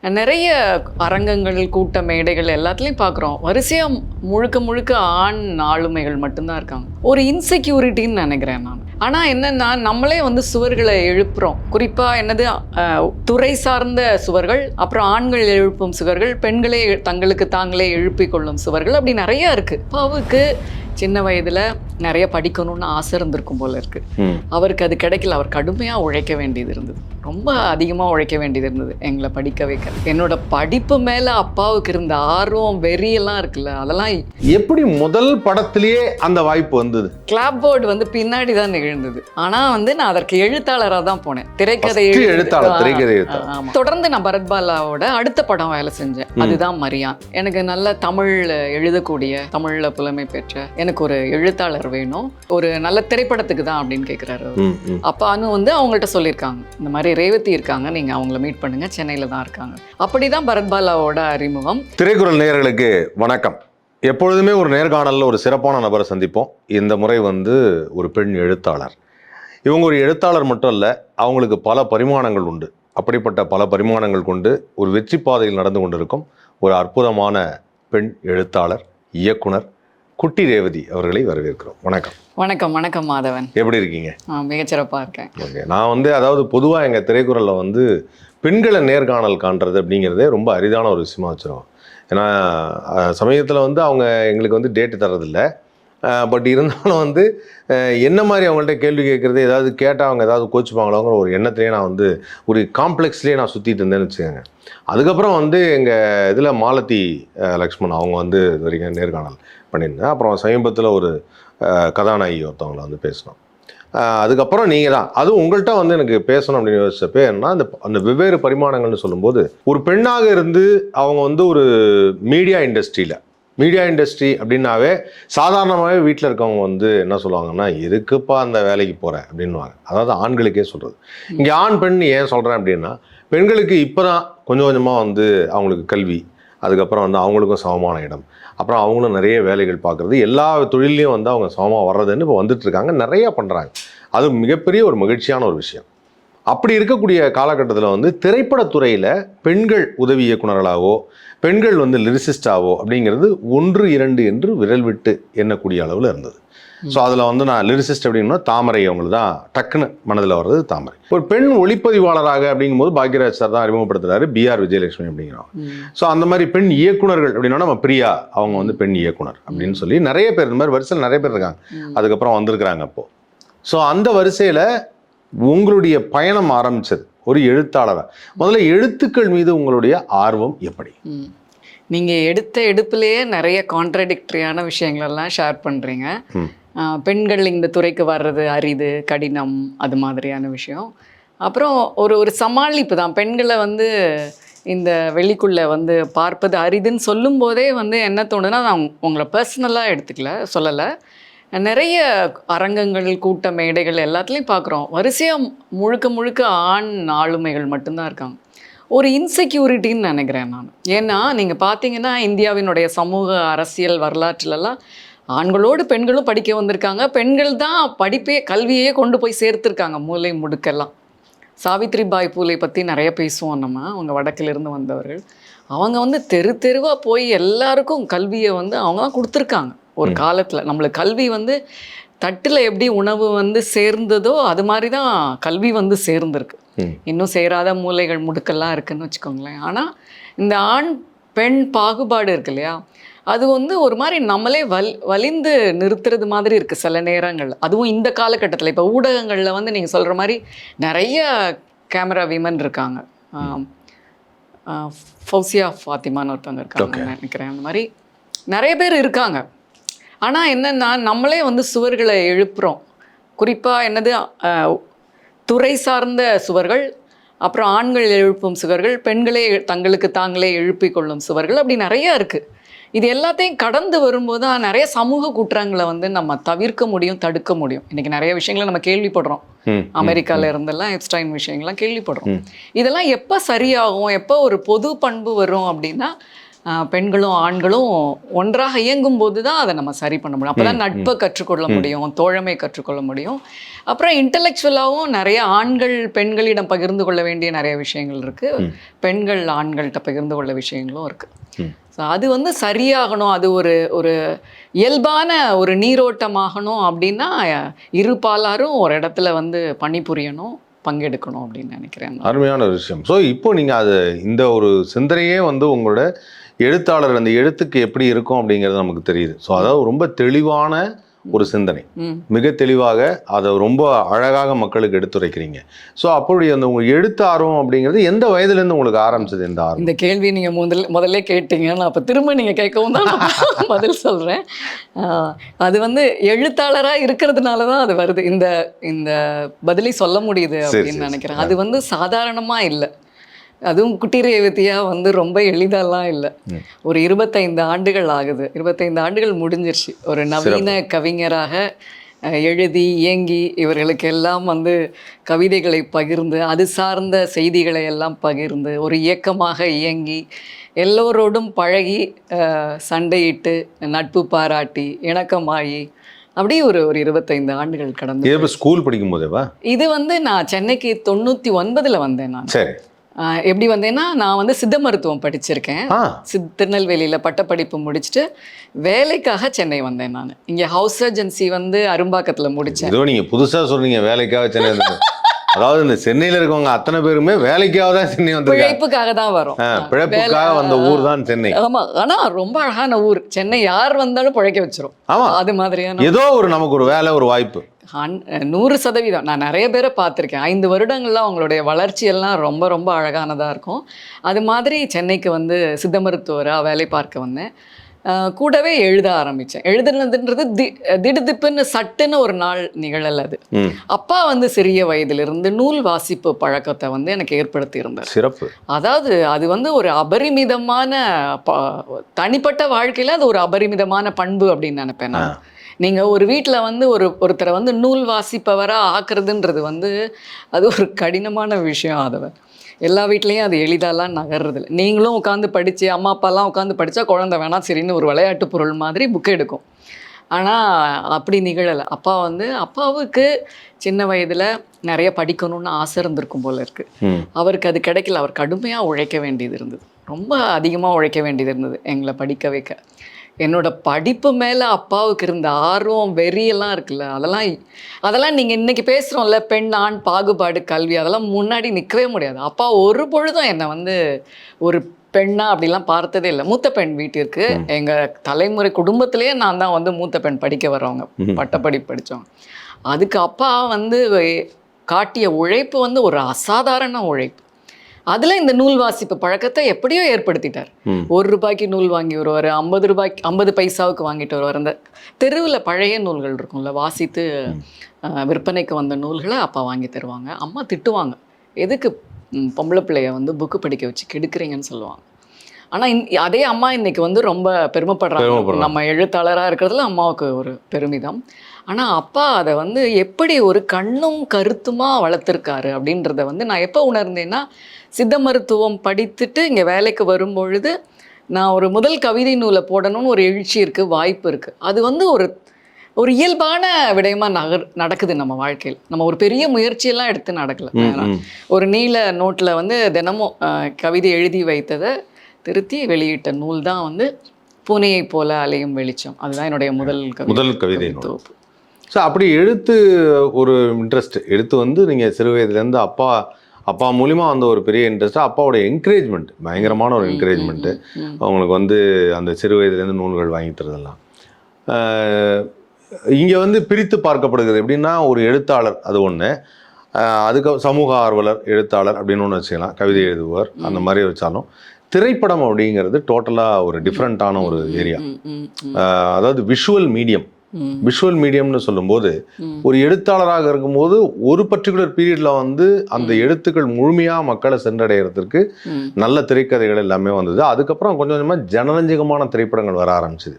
நிறைய அரங்கங்கள், கூட்ட மேடைகள் எல்லாத்துலேயும் பார்க்குறோம். வரிசையாக முழுக்க முழுக்க ஆண் ஆளுமைகள் மட்டும்தான் இருக்காங்க. ஒரு இன்செக்யூரிட்டின்னு நினைக்கிறேன் நான். ஆனால் என்னென்னா, நம்மளே வந்து சுவர்களை எழுப்புகிறோம். குறிப்பாக என்னது, துறை சார்ந்த சுவர்கள், அப்புறம் ஆண்கள் எழுப்பும் சுவர்கள், பெண்களே தங்களுக்கு தாங்களே எழுப்பிக் கொள்ளும் சுவர்கள், அப்படி நிறையா இருக்குது. அப்பாவுக்கு சின்ன வயதில் நிறைய படிக்கணும்னு ஆசை இருந்திருக்கும் போல இருக்கு. அவருக்கு அது கிடைக்கல. அவர் கடுமையாக உழைக்க வேண்டியது இருந்தது, ரொம்ப அதிகமாக உழைக்க வேண்டியது இருந்தது எங்களை படிக்க வைக்க. என்னோட படிப்பு மேலே அப்பாவுக்கு இருந்த ஆர்வம், வெறியெல்லாம் இருக்குல்ல, அதெல்லாம் எப்படி முதல் படத்திலேயே அந்த வாய்ப்பு வந்தது? கிளாப் போர்டு வந்து பின்னாடி தான் நிகழ்ந்தது. ஆனால் வந்து நான் அதற்கு எழுத்தாளராக தான் போனேன். திரைக்கதை எழுத்தாளர். ஆமாம். தொடர்ந்து நான் பரத்பாலாவோட அடுத்த படம் வேலை செஞ்சேன். அதுதான் மரியான். எனக்கு நல்ல தமிழ் எழுதக்கூடிய, தமிழில் புலமை பெற்ற எனக்கு ஒரு எழுத்தாளர் வேணும், ஒரு நல்ல திரைப்படத்துக்கு தான் அப்படின்னு கேட்குறாரு. அப்பான்னு வந்து அவங்கள்ட்ட சொல்லியிருக்காங்க, இந்த மாதிரி ரேவதி இருக்காங்க, நீங்கள் அவங்கள மீட் பண்ணுங்க, சென்னையில் தான் இருக்காங்க. அப்படிதான் பரத்பாலாவோட அறிமுகம். திரைக்குறள் நேயர்களுக்கு வணக்கம். எப்பொழுதுமே ஒரு நேர்காணலில் ஒரு சிறப்பான நபரை சந்திப்போம். இந்த முறை வந்து ஒரு பெண் எழுத்தாளர். இவங்க ஒரு எழுத்தாளர் மட்டும் இல்லை, அவங்களுக்கு பல பரிமாணங்கள் உண்டு. அப்படிப்பட்ட பல பரிமாணங்கள் கொண்டு ஒரு வெற்றி பாதையில் நடந்து கொண்டிருக்கும் ஒரு அற்புதமான பெண் எழுத்தாளர், இயக்குனர் குட்டி ரேவதி அவர்களை வரவேற்கிறோம். வணக்கம். வணக்கம். வணக்கம் மாதவன், எப்படி இருக்கீங்க? மிகச்சிறப்பாக இருக்கேன். ஓகே. நான் வந்து அதாவது பொதுவாக எங்கள் திரைக்குறளில் வந்து பெண்களை நேர்காணல் காண்றது அப்படிங்கிறதே ரொம்ப அரிதான ஒரு விஷயமா வச்சுருவோம். ஏன்னா சமயத்தில் வந்து அவங்க எங்களுக்கு வந்து டேட்டு தர்றதில்லை. பட் இருந்தாலும் வந்து என்ன மாதிரி அவங்கள்ட்ட கேள்வி கேட்குறது, ஏதாவது கேட்டால் அவங்க ஏதாவது கோச்சுப்பாங்களோங்கிற ஒரு எண்ணத்துலேயே நான் வந்து ஒரு காம்ப்ளெக்ஸ்லேயே நான் சுற்றிட்டு இருந்தேன்னு வச்சுக்கோங்க. அதுக்கப்புறம் வந்து எங்கள் இதில் மாலதி லக்ஷ்மண் அவங்க வந்து இது வரைக்கும் நேர்காணல் பண்ணியிருந்தேன். அப்புறம் சமீபத்தில் ஒரு கதாநாயகி ஒருத்தவங்களை வந்து பேசினோம். அதுக்கப்புறம் நீங்கள் தான், அதுவும் உங்கள்கிட்ட வந்து எனக்கு பேசணும் அப்படின்னு யோசிச்சப்போ என்ன, அந்த வெவ்வேறு பரிமாணங்கள்னு சொல்லும்போது, ஒரு பெண்ணாக இருந்து அவங்க வந்து ஒரு மீடியா இண்டஸ்ட்ரி அப்படின்னாவே சாதாரணமாகவே வீட்டில் இருக்கவங்க வந்து என்ன சொல்லுவாங்கன்னா, எதுக்குப்பா அந்த வேலைக்கு போகிறேன் அப்படின்வாங்க. அதாவது ஆண்களுக்கே சொல்கிறது. இங்கே ஆண் பெண் ஏன் சொல்கிறேன் அப்படின்னா, பெண்களுக்கு இப்போ தான் கொஞ்சம் கொஞ்சமாக வந்து அவங்களுக்கு கல்வி, அதுக்கப்புறம் வந்து அவங்களுக்கும் சமமான இடம், அப்புறம் அவங்களும் நிறைய வேலைகள் பார்க்குறது, எல்லா தொழிலையும் வந்து அவங்க சமமாக வர்றதுன்னு இப்போ வந்துட்டுருக்காங்க, நிறையா பண்ணுறாங்க. அது மிகப்பெரிய ஒரு மகிழ்ச்சியான ஒரு விஷயம். அப்படி இருக்கக்கூடிய காலகட்டத்தில் வந்து திரைப்படத்துறையில் பெண்கள் உதவி இயக்குநர்களாகவோ, பெண்கள் வந்து லிரிசிஸ்டாவோ அப்படிங்கிறது 1, 2 என்று விரல் விட்டு எண்ணக்கூடிய அளவில் இருந்தது. ஸோ அதில் வந்து நான் லிரிசிஸ்ட் அப்படின்னா தாமரை, அவங்களுக்கு தான் டக்குன்னு மனதில் வர்றது தாமரை. ஒரு பெண் ஒளிப்பதிவாளராக அப்படிங்கும்போது பாக்யராஜ் சார் தான் அறிமுகப்படுத்துறாரு, பிஆர் விஜயலட்சுமி அப்படிங்கிறோம். ஸோ அந்த மாதிரி பெண் இயக்குனர்கள் அப்படின்னா நம்ம பிரியா, அவங்க வந்து பெண் இயக்குனர் அப்படின்னு சொல்லி நிறைய பேர், இந்த மாதிரி வரிசையில் நிறைய பேர் இருக்காங்க, அதுக்கப்புறம் வந்திருக்கிறாங்க அப்போது. ஸோ அந்த வரிசையில் உங்களுடைய பயணம் ஆரம்பிச்சது ஒரு எழுத்தாளராக. முதல்ல எழுத்துக்கள் மீது உங்களுடைய ஆர்வம் எப்படி? நீங்கள் எடுப்பிலேயே நிறைய கான்ட்ரடிக்டரியான விஷயங்களெல்லாம் ஷேர் பண்ணுறீங்க. பெண்கள் இந்த துறைக்கு வர்றது அரிது, கடினம், அது மாதிரியான விஷயம். அப்புறம் ஒரு சமாளிப்பு தான். பெண்களை வந்து இந்த வெளிக்குள்ளே வந்து பார்ப்பது அரிதுன்னு சொல்லும் போதே வந்து என்ன தோணுதுன்னா, நான் உங்களை பர்சனலாக சொல்லலை. நிறைய அரங்கங்கள், கூட்ட மேடைகள் எல்லாத்துலேயும் பார்க்குறோம். வரிசையாக முழுக்க முழுக்க ஆண் ஆளுமைகள் மட்டும்தான் இருக்காங்க. ஒரு இன்செக்யூரிட்டின்னு நினைக்கிறேன் நான். ஏன்னா நீங்கள் பார்த்தீங்கன்னா, இந்தியாவினுடைய சமூக அரசியல் வரலாற்றிலலாம் ஆண்களோடு பெண்களும் படிக்க வந்திருக்காங்க. பெண்கள் தான் கல்வியே கொண்டு போய் சேர்த்துருக்காங்க மூலை முடுக்கெல்லாம். சாவித்ரி பாய் பூலே பற்றி நிறைய பேசுவோம் நம்ம. அவங்க வடக்கிலிருந்து வந்தவர்கள். அவங்க வந்து தெருவாக போய் எல்லாருக்கும் கல்வியை வந்து அவங்க தான் கொடுத்துருக்காங்க. ஒரு காலத்தில் நம்மளுக்கு கல்வி வந்து தட்டில் எப்படி உணவு வந்து சேர்ந்ததோ அது மாதிரி தான் கல்வி வந்து சேர்ந்துருக்கு. இன்னும் சேராத மூலைகள் முடுக்கெல்லாம் இருக்குதுன்னு வச்சுக்கோங்களேன். ஆனால் இந்த ஆண் பெண் பாகுபாடு இருக்கு இல்லையா, அது வந்து ஒரு மாதிரி நம்மளே வலிந்து நிறுத்துறது மாதிரி இருக்குது சில நேரங்கள். அதுவும் இந்த காலகட்டத்தில் இப்போ ஊடகங்களில் வந்து நீங்கள் சொல்கிற மாதிரி நிறைய கேமரா விமன் இருக்காங்க. ஃபௌசியா ஃபாத்திமான்னு ஒருத்தவங்க இருக்காங்க நினைக்கிறேன். அந்த மாதிரி நிறைய பேர் இருக்காங்க. ஆனால் என்னென்னா, நம்மளே வந்து சுவர்களை எழுப்புகிறோம். குறிப்பாக என்னது, துறை சார்ந்த சுவர்கள், அப்புறம் ஆண்கள் எழுப்பும் சுவர்கள், பெண்களே தங்களுக்கு தாங்களே எழுப்பிக் கொள்ளும் சுவர்கள், அப்படி நிறையா இருக்குது. இது எல்லாத்தையும் கடந்து வரும்போது தான் நிறைய சமூக குற்றங்களை வந்து நம்ம தவிர்க்க முடியும், தடுக்க முடியும். இன்றைக்கி நிறைய விஷயங்களை நம்ம கேள்விப்படுறோம். அமெரிக்காவில் இருந்தெல்லாம் எப்ஸ்டைன் விஷயங்கள்லாம் கேள்விப்படுறோம். இதெல்லாம் எப்போ சரியாகும், எப்போ ஒரு பொது பண்பு வரும் அப்படின்னா, பெண்களும் ஆண்களும் ஒன்றாக இயங்கும் போது தான் அதை நம்ம சரி பண்ண முடியும். அப்போ தான் நட்பை கற்றுக்கொள்ள முடியும், தோழமை கற்றுக்கொள்ள முடியும். அப்புறம் இன்டலெக்சுவலாகவும் நிறைய ஆண்கள் பெண்களிடம் பகிர்ந்து கொள்ள வேண்டிய நிறைய விஷயங்கள் இருக்குது, பெண்கள் ஆண்கள்கிட்ட பகிர்ந்து கொள்ள விஷயங்களும் இருக்குது. ஸோ அது வந்து சரியாகணும், அது ஒரு ஒரு இயல்பான ஒரு நீரோட்டமாகணும் அப்படின்னா இரு பாலாரும் ஒரு இடத்துல வந்து பணிபுரியணும், பங்கெடுக்கணும் அப்படின்னு நினைக்கிறேன். அருமையான ஒரு விஷயம். ஸோ இப்போ நீங்கள் அது இந்த ஒரு சிந்தனையே வந்து உங்களோட எழுத்தாளர் அந்த எழுத்துக்கு எப்படி இருக்கும் அப்படிங்கிறது நமக்கு தெரியுது. ஸோ அதாவது ரொம்ப தெளிவான ஒரு சிந்தனை, மிக தெளிவாக அதை ரொம்ப அழகாக மக்களுக்கு எடுத்துரைக்கிறீங்க. ஸோ அப்படி அந்த உங்கள் எழுத்து ஆர்வம் அப்படிங்கிறது எந்த வயதுலேருந்து உங்களுக்கு ஆரம்பிச்சது இந்த ஆர்வம்? இந்த கேள்வி நீங்கள் முதல்ல கேட்டீங்க, நான் அப்போ திரும்ப நீங்கள் கேட்கவும் தான் நான் பதில் சொல்கிறேன். அது வந்து எழுத்தாளராக இருக்கிறதுனால தான் அது வருது, இந்த இந்த பதிலை சொல்ல முடியுது அப்படின்னு நினைக்கிறேன். அது வந்து சாதாரணமாக இல்லை, அதுவும் குட்டி ரேவதியாக வந்து ரொம்ப எளிதெல்லாம் இல்லை. ஒரு 25 ஆண்டுகள் ஆகுது, 25 ஆண்டுகள் முடிஞ்சிருச்சு. ஒரு நவீன கவிஞராக எழுதி இயங்கி இவர்களுக்கு எல்லாம் வந்து கவிதைகளை பகிர்ந்து, அது சார்ந்த செய்திகளை எல்லாம் பகிர்ந்து, ஒரு இயக்கமாக இயங்கி எல்லோரோடும் பழகி, சண்டையிட்டு, நட்பு பாராட்டி, இணக்கமாகி, அப்படியே ஒரு 25 ஆண்டுகள் கடந்து. ஸ்கூல் படிக்கும் போதேவா? இது வந்து நான் சென்னைக்கு 99 வந்தேன் நான். சரி. எப்படி வந்தேன்னா, நான் வந்து சித்த மருத்துவம் படிச்சிருக்கேன். திருநெல்வேலியில் பட்டப்படிப்பு முடிச்சுட்டு வேலைக்காக சென்னை வந்தேன் நான். இங்கே ஹவுஸ் சர்ஜன்சி வந்து அரும்பாக்கத்தில் முடித்தேன். ஏதோ நீங்கள் புதுசாக சொன்னீங்க வேலைக்காக சென்னை வந்தது. அதாவது இந்த சென்னையில் இருக்கவங்க அத்தனை பேருமே வேலைக்காக தான் சென்னை வந்து, பிழைப்புக்காக தான் வரும், பிழைப்புக்காக வந்த ஊர் தான் சென்னை. ஆமாம், ஆனால் ரொம்ப அழகான ஊர் சென்னை, யார் வந்தாலும் பிழைக்க வச்சிரும். ஆமாம், அது மாதிரியான ஏதோ ஒரு நமக்கு ஒரு வேலை, ஒரு வாய்ப்பு 100%. நான் நிறைய பேரை பார்த்துருக்கேன். 5 வருடங்கள்லாம் அவங்களுடைய வளர்ச்சியெல்லாம் ரொம்ப ரொம்ப அழகானதாக இருக்கும். அது மாதிரி சென்னைக்கு வந்து சித்த மருத்துவராக வேலை பார்க்க வந்தேன். கூடவே எழுத ஆரம்பித்தேன். எழுதுனதுன்றது திடுதிப்புன்னு சட்டுன்னு ஒரு நாள் நிகழல். அது அப்பா வந்து சிறிய வயதிலிருந்து நூல் வாசிப்பு பழக்கத்தை வந்து எனக்கு ஏற்படுத்தி இருந்தார். சிறப்பு. அதாவது அது வந்து ஒரு அபரிமிதமான தனிப்பட்ட வாழ்க்கையில் அது ஒரு அபரிமிதமான பண்பு அப்படின்னு நினைப்பேன் நான். நீங்கள் ஒரு வீட்டில் வந்து ஒருத்தரை வந்து நூல் வாசிப்பவராக ஆக்குறதுன்றது வந்து அது ஒரு கடினமான விஷயம். அதை எல்லா வீட்லேயும் அது எளிதாலாம் நகர்றதில்ல. நீங்களும் உட்காந்து படித்து, அம்மா அப்பாலாம் உட்காந்து படித்தா குழந்தை வேணாம் சரின்னு ஒரு விளையாட்டு பொருள் மாதிரி புக் எடுக்கும். ஆனால் அப்படி நிகழலை. அப்பாவுக்கு சின்ன வயதில் நிறைய படிக்கணும்னு ஆசை இருந்திருக்கும் போல இருக்குது. அவருக்கு அது கிடைக்கல. அவர் கடுமையாக உழைக்க வேண்டியது இருந்தது, ரொம்ப அதிகமாக உழைக்க வேண்டியது இருந்தது எங்களை படிக்க வைக்க. என்னோட படிப்பு மேலே அப்பாவுக்கு இருந்த ஆர்வம், வெறியெல்லாம் இருக்குல்ல, அதெல்லாம் நீங்கள் இன்றைக்கி பேசுகிறோம்ல, பெண் ஆண் பாகுபாடு கல்வி, அதெல்லாம் முன்னாடி நிற்கவே முடியாது. அப்பா ஒரு பொழுதும் என்னை வந்து ஒரு பெண்ணா அப்படிலாம் பார்த்ததே இல்லை. மூத்த பெண் வீட்டிற்கு எங்கள் தலைமுறை குடும்பத்திலேயே நான் தான் வந்து மூத்த பெண் படிக்க வர்றவங்க, பட்டப்படிப்பு படித்தவங்க. அதுக்கு அப்பா வந்து காட்டிய உழைப்பு வந்து ஒரு அசாதாரண உழைப்பு. அதில் இந்த நூல் வாசிப்பு பழக்கத்தை எப்படியோ ஏற்படுத்திட்டார். 1 ரூபாய்க்கு நூல் வாங்கி வருவார், 50 பைசாவுக்கு வாங்கிட்டு வருவார். அந்த தெருவில் பழைய நூல்கள் இருக்கும்ல, வாசித்து விற்பனைக்கு வந்த நூல்களை அப்பா வாங்கி தருவாங்க. அம்மா திட்டுவாங்க, எதுக்கு பொம்பளை பிள்ளைய வந்து புக்கு படிக்க வச்சு கெடுக்குறீங்கன்னு சொல்லுவாங்க. ஆனால் அதே அம்மா இன்னைக்கு வந்து ரொம்ப பெருமைப்படுறாங்க. நம்ம எழுத்தாளராக இருக்கிறதுல அம்மாவுக்கு ஒரு பெருமிதம். ஆனால் அப்பா அதை வந்து எப்படி ஒரு கண்ணும் கருத்துமாக வளர்த்துருக்காரு அப்படின்றத வந்து நான் எப்போ உணர்ந்தேன்னா, சித்த மருத்துவம் படித்துட்டு இங்கே வேலைக்கு வரும்பொழுது நான் ஒரு முதல் கவிதை நூலை போடணும்னு ஒரு எழுச்சி இருக்குது, வாய்ப்பு இருக்குது. அது வந்து ஒரு இயல்பான விடயமாக நடக்குது நம்ம வாழ்க்கையில். நம்ம ஒரு பெரிய முயற்சியெல்லாம் எடுத்து நடக்கலை. ஒரு நீல நோட்டில் வந்து தினமும் கவிதை எழுதி வைத்ததை திருத்தி வெளியிட்ட நூல் தான் வந்து பூனையை போல அலையும் வெளிச்சம். அதுதான் என்னுடைய முதல் கவிதை தொகுப்பு. ஸோ அப்படி எழுத்து ஒரு இன்ட்ரெஸ்ட், எழுத்து வந்து நீங்கள் சிறு வயதுலேருந்து அப்பா மூலிமா வந்து ஒரு பெரிய இன்ட்ரெஸ்ட்டு, அப்பாவோட என்கரேஜ்மெண்ட், பயங்கரமான ஒரு என்கரேஜ்மெண்ட்டு. அவங்களுக்கு வந்து அந்த சிறு வயதுலேருந்து நூல்கள் வாங்கி தரதெல்லாம் இங்கே வந்து பிரித்து பார்க்கப்படுகிறது. எப்படின்னா, ஒரு எழுத்தாளர் அது ஒன்று, அதுக்கு சமூக ஆர்வலர் எழுத்தாளர் அப்படின்னு ஒன்று வச்சுக்கலாம், கவிதை எழுதுவார் அந்த மாதிரி வச்சாலும், திரைப்படம் அப்படிங்கிறது டோட்டலாக ஒரு டிஃப்ரெண்ட்டான ஒரு ஏரியா. அதாவது விஷுவல் மீடியம், விஷுவல் மீடியம்னு சொல்லும்போது ஒரு எழுத்தாளராக இருக்கும்போது ஒரு பர்டிகுலர் பீரியட்ல வந்து அந்த எழுத்துக்கள் முழுமையா மக்களை சென்றடைகிறதுக்கு நல்ல திரைக்கதைகள் எல்லாமே வந்தது. அதுக்கப்புறம் கொஞ்சம் கொஞ்சமா ஜனரஞ்சகமான திரைப்படங்கள் வர ஆரம்பிச்சது.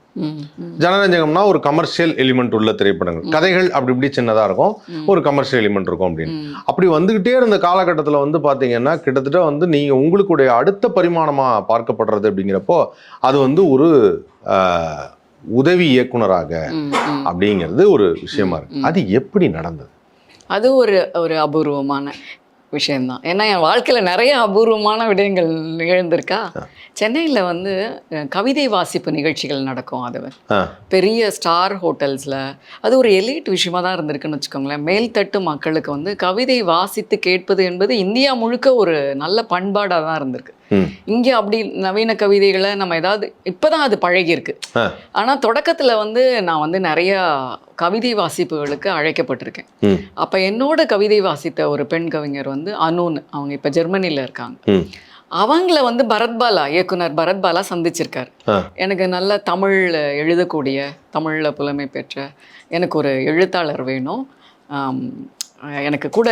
ஜனரஞ்சகம்னா ஒரு கமர்ஷியல் எலிமெண்ட் உள்ள திரைப்படங்கள், கதைகள் அப்படி இப்படி சின்னதா இருக்கும், ஒரு கமர்ஷியல் எலிமெண்ட் இருக்கும் அப்படின்னு. அப்படி வந்துகிட்டே இருந்த காலகட்டத்தில் வந்து பாத்தீங்கன்னா கிட்டத்தட்ட வந்து நீங்க உங்களுடைய அடுத்த பரிமாணமா பார்க்கப்படுறது அப்படிங்கிறப்போ அது வந்து ஒரு உதவி இயக்குனராக அப்படிங்கிறது ஒரு விஷயமா இருக்கு. அது எப்படி நடந்தது? அது ஒரு அபூர்வமான விஷயம்தான். ஏன்னா என் வாழ்க்கையில் நிறைய அபூர்வமான விடயங்கள் நிகழ்ந்திருக்கா. சென்னையில் வந்து கவிதை வாசிப்பு நிகழ்ச்சிகள் நடக்கும். அது பெரிய ஸ்டார் ஹோட்டல்ஸில் அது ஒரு எலிட் விஷயமா தான் இருந்திருக்குன்னு வச்சுக்கோங்களேன். மேல்தட்டு மக்களுக்கு வந்து கவிதை வாசித்து கேட்பது என்பது இந்தியா முழுக்க ஒரு நல்ல பண்பாடாக தான் இருந்திருக்கு. இங்கே அப்படி நவீன கவிதைகளை நம்ம ஏதாவது இப்போதான் அது பழகியிருக்கு. ஆனால் தொடக்கத்தில் வந்து நான் வந்து நிறையா கவிதை வாசிப்புகளுக்கு அழைக்கப்பட்டிருக்கேன். அப்போ என்னோட கவிதை வாசித்த ஒரு பெண் கவிஞர் வந்து அனுன்னு, அவங்க இப்போ ஜெர்மனியில் இருக்காங்க. அவங்கள வந்து பரத்பாலா, இயக்குனர் பரத்பாலா சந்திச்சிருக்காரு. எனக்கு நல்ல தமிழ் எழுதக்கூடிய, தமிழில் புலமை பெற்ற எனக்கு ஒரு எழுத்தாளர் வேணும், எனக்கு கூட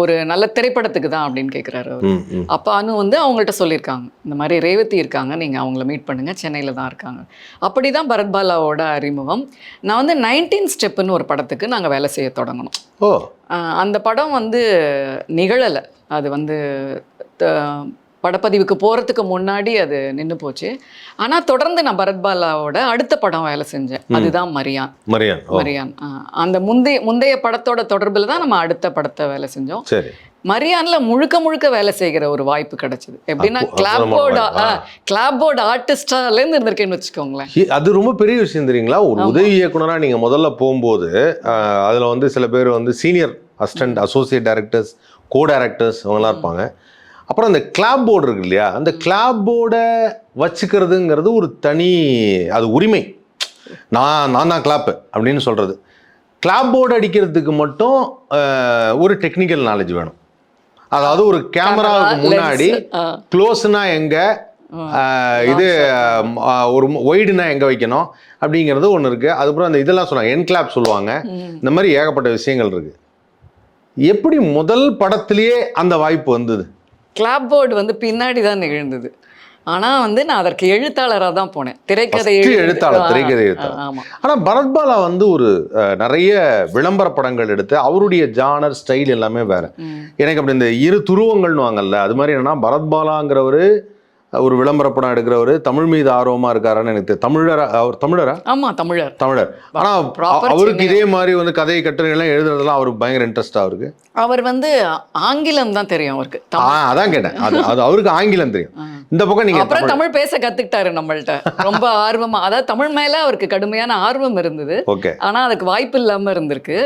ஒரு நல்ல திரைப்படத்துக்கு தான் அப்படின்னு கேட்குறாரு அவர். அப்போ அனு வந்து அவங்கள்ட்ட சொல்லியிருக்காங்க, இந்த மாதிரி ரேவதி இருக்காங்க, நீங்கள் அவங்கள மீட் பண்ணுங்கள், சென்னையில் தான் இருக்காங்க. அப்படி தான் பரத்பாலாவோட அறிமுகம். நான் வந்து 19 ஸ்டெப்புன்னு ஒரு படத்துக்கு நாங்கள் வேலை செய்ய தொடங்கணும். அந்த படம் வந்து நிகழலை. அது வந்து படப்பதிவுக்கு போகிறதுக்கு முன்னாடி அது நின்று போச்சு. ஆனால் தொடர்ந்து நான் பரத்பாலாவோட அடுத்த படம் வேலை செஞ்சேன். அதுதான் மரியான். அந்த முந்தைய படத்தோட தொடர்பில் தான் நம்ம அடுத்த படத்தை வேலை செஞ்சோம். மரியான்ல முழுக்க வேலை செய்கிற ஒரு வாய்ப்பு கிடைச்சது. எப்படின்னா கிளாப்போர்ட் ஆர்டிஸ்டாலேருந்து இருந்திருக்கேன்னு வச்சுக்கோங்களேன். அது ரொம்ப பெரிய விஷயம் தெரியுங்களா? ஒரு உதவி இயக்குனராக நீங்கள் முதல்ல போகும்போது அதில் வந்து சில பேர் வந்து சீனியர் அசிஸ்டன்ட், அசோசியேட் டைரக்டர்ஸ், கோ டைரக்டர்ஸ் அவங்களாம் இருப்பாங்க. அப்புறம் அந்த கிளாப் போர்டு இருக்கு இல்லையா, அந்த கிளாப் போர்டை வச்சுக்கிறதுங்கிறது ஒரு தனி, அது உரிமை. நான் தான் கிளாப்பு அப்படின்னு சொல்கிறது. கிளாப் போர்டு அடிக்கிறதுக்கு மட்டும் ஒரு டெக்னிக்கல் நாலேஜ் வேணும். அதாவது ஒரு கேமராவுக்கு முன்னாடி க்ளோஸ்னா எங்கே, இது ஒரு ஒய்டுனா எங்கே வைக்கணும் அப்படிங்கிறது ஒன்று இருக்குது. அதுக்கப்புறம் அந்த இதெல்லாம் சொன்னாங்க, என் கிளாப் சொல்லுவாங்க. இந்த மாதிரி ஏகப்பட்ட விஷயங்கள் இருக்குது. எப்படி முதல் படத்திலேயே அந்த வாய்ப்பு வந்தது? கிளாப் போர்டு வந்து பின்னாடி தான் நிகழ்ந்தது. ஆனால் வந்து நான் அதற்கு எழுத்தாளராக தான் போனேன். திரைக்கதை எழுத்தாளர். ஆனால் பரத்பாலா வந்து ஒரு நிறைய விளம்பர படங்கள் எடுத்து அவருடைய ஜானர் ஸ்டைல் எல்லாமே வேற. எனக்கு அப்படி இந்த இரு துருவங்கள்னு வாங்கல்ல, அது மாதிரி என்னன்னா பரத்பாலாங்கிறவர் ஒரு விளம்பர படம் எடுக்கிறவர் தமிழ் மீது ஆர்வமா இருக்காருன்னு எனக்கு தமிழரா? ஆமா, தமிழர். ஆனா அவருக்கு இதே மாதிரி வந்து கதை கட்டுரைகள்லாம் எழுதுறதுலாம் அவருக்கு பயங்கர இன்ட்ரெஸ்டா இருக்கு. அவர் வந்து ஆங்கிலம் தான் தெரியும் அவருக்கு. அதான் கேட்டேன், அது அவருக்கு ஆங்கிலம் தெரியும். இந்த பக்கம் நீங்க அப்புறம் தமிழ் பேச கத்துக்கிட்டாரு நம்மள்ட்ட ரொம்ப ஆர்வமா. அதாவது தமிழ் மேல அவருக்கு கடுமையான ஆர்வம் இருந்தது. ஆனா அதுக்கு வாய்ப்பு இல்லாம இருந்திருக்கு.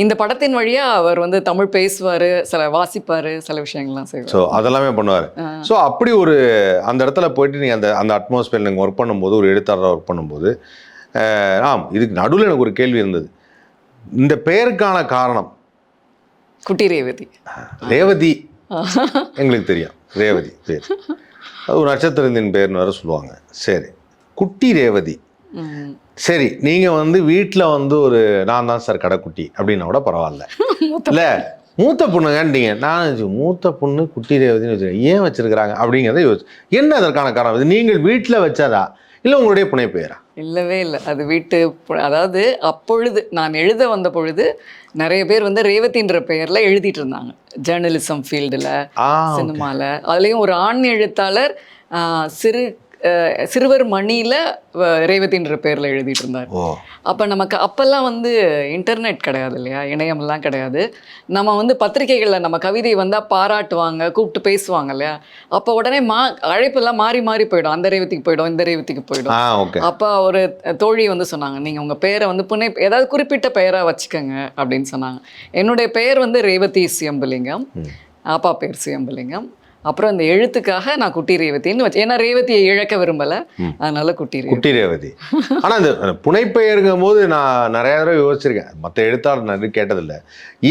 இந்த படத்தின் வழியா அவர் வந்து தமிழ் பேசுவார், சில வாசிப்பார், சில விஷயங்கள்லாம் செய்வார். ஸோ அதெல்லாமே பண்ணுவார். ஸோ அப்படி ஒரு அந்த இடத்துல போயிட்டு நீங்கள் அந்த அட்மாஸ்பியர் நீங்கள் ஒர்க் பண்ணும்போது, ஒரு எழுத்தாளராக ஒர்க் பண்ணும்போது, இதுக்கு நடுவில் எனக்கு ஒரு கேள்வி இருந்தது. இந்த பெயருக்கான காரணம்? குட்டி ரேவதி. ரேவதி எங்களுக்கு தெரியும், ரேவதி பேர் அது ஒரு நட்சத்திரத்தின் பேர்னு வேறு சொல்லுவாங்க. சரி, குட்டி ரேவதி. சரி, நீங்கள் வந்து வீட்டில் வந்து ஒரு நான் தான் சார் கடைக்குட்டி அப்படின்னா கூட பரவாயில்ல. இல்லை, மூத்த பொண்ணுங்கன்றீங்க. நான் மூத்த பொண்ணு குட்டி ரேவதின்னு வச்சுருக்கேன், ஏன் வச்சுருக்கிறாங்க அப்படிங்கிறத யோசிச்சு. என்ன அதற்கான காரணம்? இது நீங்கள் வீட்டில் வச்சதா இல்லை உங்களுடைய புனை பெயரா? இல்லவே இல்லை, அது வீட்டு. அதாவது அப்பொழுது நான் எழுத வந்த பொழுது நிறைய பேர் வந்து ரேவதின்ற பெயரில் எழுதிட்டு இருந்தாங்க. ஜேர்னலிசம் ஃபீல்டில், சினிமாவில். அதுலேயும் ஒரு ஆண் எழுத்தாளர் சிறுவர் மணியில் ரேவதின்ற பேரில் எழுதிட்டு இருந்தார். அப்போ நமக்கு அப்போல்லாம் வந்து இன்டர்நெட் கிடையாது இல்லையா, இணையமெல்லாம் கிடையாது. நம்ம வந்து பத்திரிகைகளில் நம்ம கவிதை வந்தால் பாராட்டுவாங்க, கூப்பிட்டு பேசுவாங்க இல்லையா. அப்போ உடனே அழைப்பெல்லாம் மாறி மாறி போயிடும். அந்த ரேவதிக்கு போயிடும், இந்த ரேவதிக்கு போயிடும். அப்போ ஒரு தோழி வந்து சொன்னாங்க, நீங்கள் உங்கள் பெயரை வந்து ஏதாவது குறிப்பிட்ட பெயராக வச்சுக்கோங்க அப்படின்னு சொன்னாங்க. என்னுடைய பெயர் வந்து ரேவதி சியம்பலிங்கம், அப்பா பேர் சியம்பலிங்கம். அப்புறம் இந்த எழுத்துக்காக நான் குட்டி ரேவதின்னு வச்சு, ஏன்னா ரேவதியை இழக்க விரும்பலை, அதனால குட்டி ரேவதி. குட்டி ரேவதி. ஆனால் இந்த புனைப்பெயருங்கும் போது நான் நிறைய தடவை யோசிச்சிருக்கேன், மற்ற எழுத்தாளர் நிறைய கேட்டதில்லை,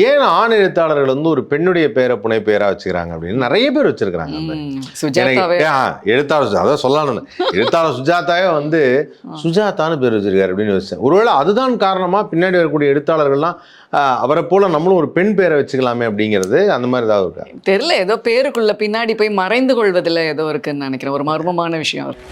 ஏன் ஆண் எழுத்தாளர்கள் வந்து ஒரு பெண்ணுடைய பெயரை புனைப்பெயராக வச்சுக்கிறாங்க அப்படின்னு நிறைய பேர் வச்சிருக்கிறாங்க. சுஜாதாவே எழுத்தாளர் அதான் சொல்லணும், எழுத்தாளர் சுஜாதாவே வந்து சுஜாதான்னு பேர் வச்சிருக்காரு அப்படின்னு யோசிச்சேன். ஒருவேளை அதுதான் காரணமா பின்னாடி வரக்கூடிய எழுத்தாளர்கள்லாம் அவரை போல நம்மளும் ஒரு பெண் பேரை வச்சுக்கலாமே அப்படிங்கிறது, அந்த மாதிரி ஏதாவது இருக்கா தெரியல, ஏதோ பேருக்குள்ள பின்னாடி போய் மறைந்து கொள்வதில் ஏதோ இருக்குன்னு நினைக்கிறேன், ஒரு மர்மமான விஷயம் இருக்கு.